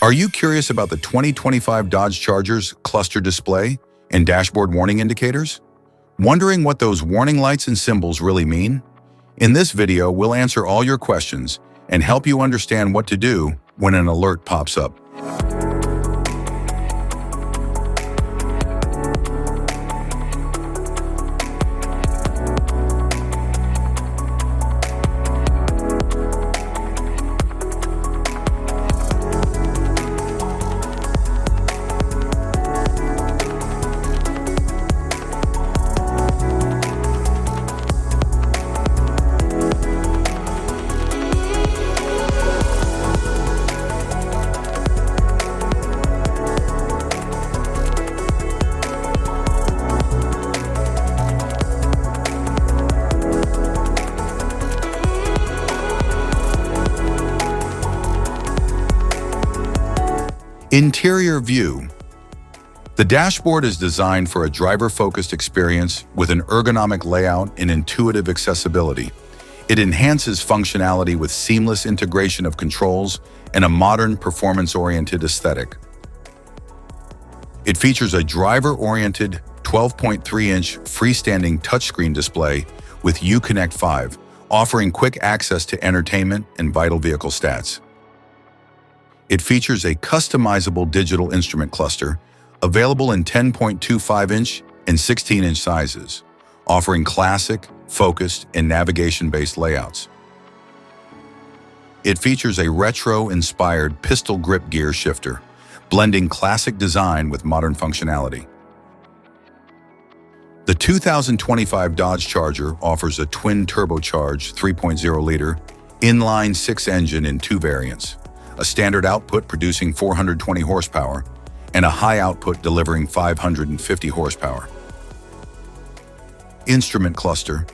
Are you curious about the 2025 Dodge Charger's cluster display and dashboard warning indicators? Wondering what those warning lights and symbols really mean? In this video, we'll answer all your questions and help you understand what to do when an alert pops up. Interior view. The dashboard is designed for a driver-focused experience with an ergonomic layout and intuitive accessibility. It enhances functionality with seamless integration of controls and a modern, performance-oriented aesthetic. It features a driver-oriented 12.3-inch freestanding touchscreen display with Uconnect 5, offering quick access to entertainment and vital vehicle stats. It features a customizable digital instrument cluster, available in 10.25-inch and 16-inch sizes, offering classic, focused, and navigation-based layouts. It features a retro-inspired pistol grip gear shifter, blending classic design with modern functionality. The 2025 Dodge Charger offers a twin-turbocharged 3.0-liter inline-six engine in two variants, a standard output producing 420 horsepower, and a high output delivering 550 horsepower. Instrument cluster.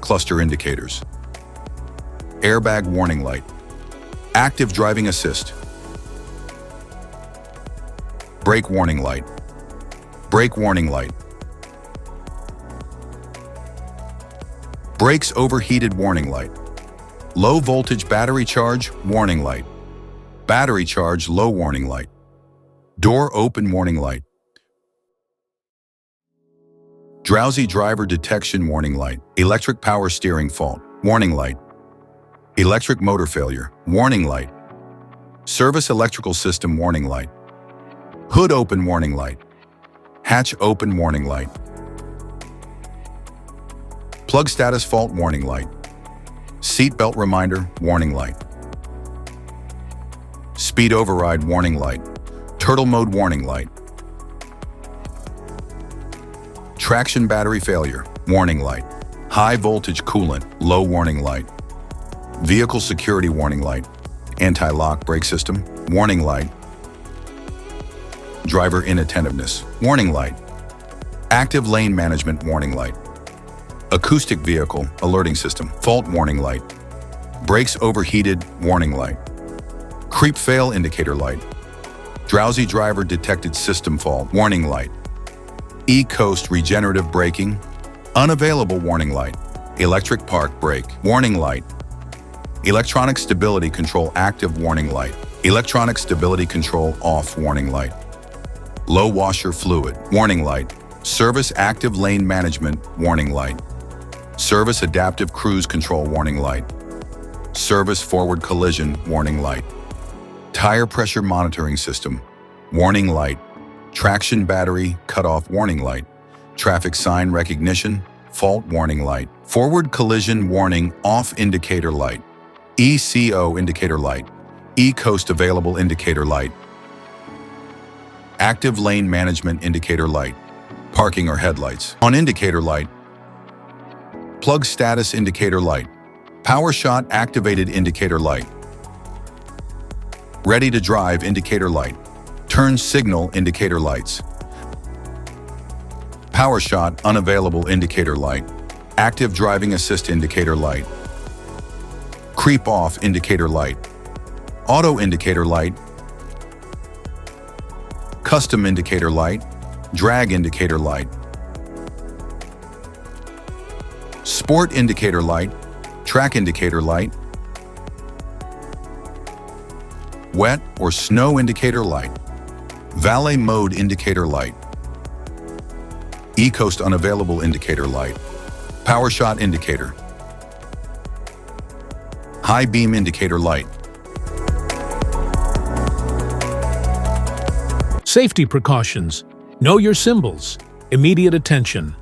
Cluster indicators. Airbag warning light, active driving assist, brake warning light, brake warning light, brakes overheated warning light, low voltage battery charge warning light, battery charge low warning light, door open warning light, drowsy driver detection warning light, electric power steering fault warning light, electric motor failure warning light, service electrical system warning light, hood open warning light, hatch open warning light, plug status fault warning light, seat belt reminder warning light, speed override warning light, turtle mode warning light, traction battery failure warning light, high voltage coolant low warning light, vehicle security warning light, anti-lock brake system warning light, driver inattentiveness warning light, active lane management warning light, acoustic vehicle alerting system fault warning light, brakes overheated warning light, creep fail indicator light, drowsy driver detected system fault warning light, E-Coast regenerative braking unavailable warning light, electric park brake warning light, electronic stability control active warning light, electronic stability control off warning light, low washer fluid warning light, service active lane management warning light, service adaptive cruise control warning light, service forward collision warning light, tire pressure monitoring system warning light, traction battery cutoff warning light, traffic sign recognition fault warning light, forward collision warning off indicator light, ECO indicator light, E-Coast available indicator light, active lane management indicator light, parking or headlights on indicator light, plug status indicator light, power shot activated indicator light, ready to drive indicator light, turn signal indicator lights, power shot unavailable indicator light, active driving assist indicator light, creep off indicator light, auto indicator light, custom indicator light, drag indicator light, sport indicator light, track indicator light, wet or snow indicator light, valet mode indicator light, E-Coast unavailable indicator light, power shot indicator, high beam indicator light. Safety precautions. Know your symbols. Immediate attention.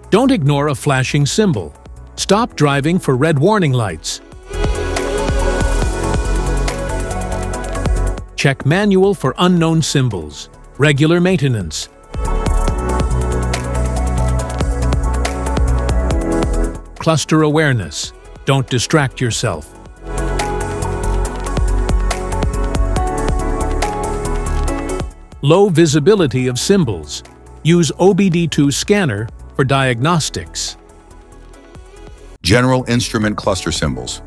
Don't ignore a flashing symbol. Stop driving for red warning lights. Check manual for unknown symbols. Regular maintenance. Cluster awareness. Don't distract yourself. Low visibility of symbols. Use OBD2 scanner for diagnostics. General instrument cluster symbols.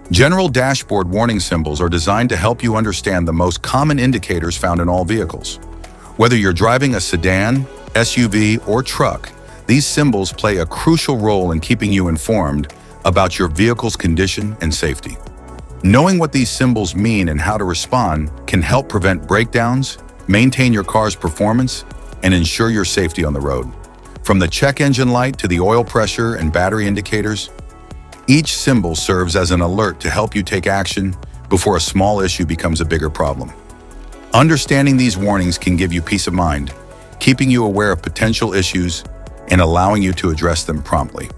General dashboard warning symbols are designed to help you understand the most common indicators found in all vehicles. Whether you're driving a sedan, SUV, or truck, these symbols play a crucial role in keeping you informed about your vehicle's condition and safety. Knowing what these symbols mean and how to respond can help prevent breakdowns, maintain your car's performance, and ensure your safety on the road. From the check engine light to the oil pressure and battery indicators, each symbol serves as an alert to help you take action before a small issue becomes a bigger problem. Understanding these warnings can give you peace of mind, keeping you aware of potential issues and allowing you to address them promptly.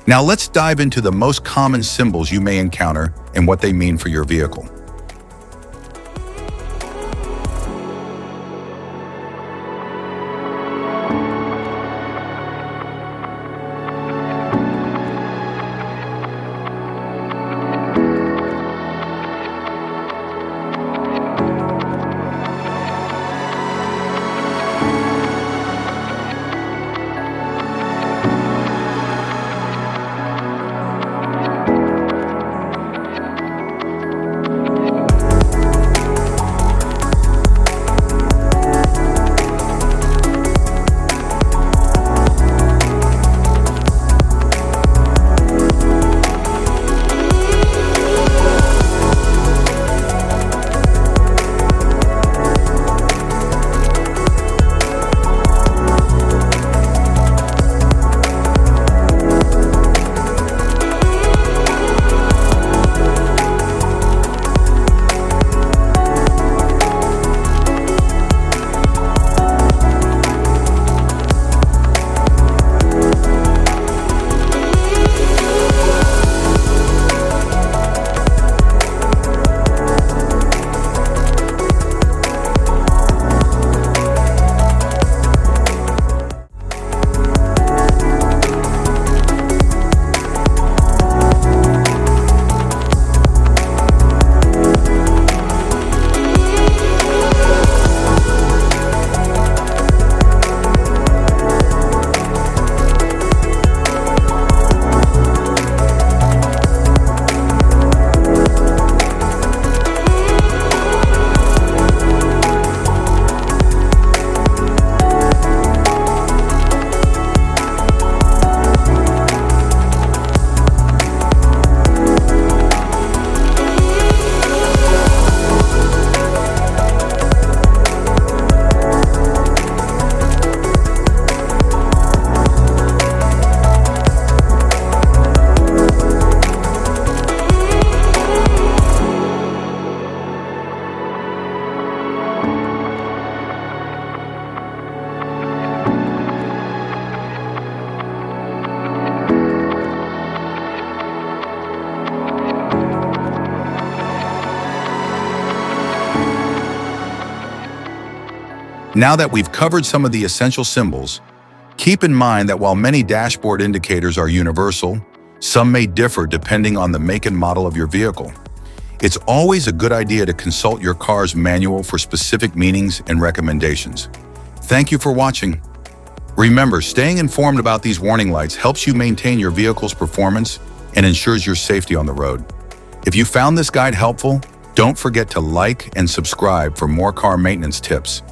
Now let's dive into the most common symbols you may encounter and what they mean for your vehicle. Now that we've covered some of the essential symbols, keep in mind that while many dashboard indicators are universal, some may differ depending on the make and model of your vehicle. It's always a good idea to consult your car's manual for specific meanings and recommendations. Thank you for watching. Remember, staying informed about these warning lights helps you maintain your vehicle's performance and ensures your safety on the road. If you found this guide helpful, don't forget to like and subscribe for more car maintenance tips.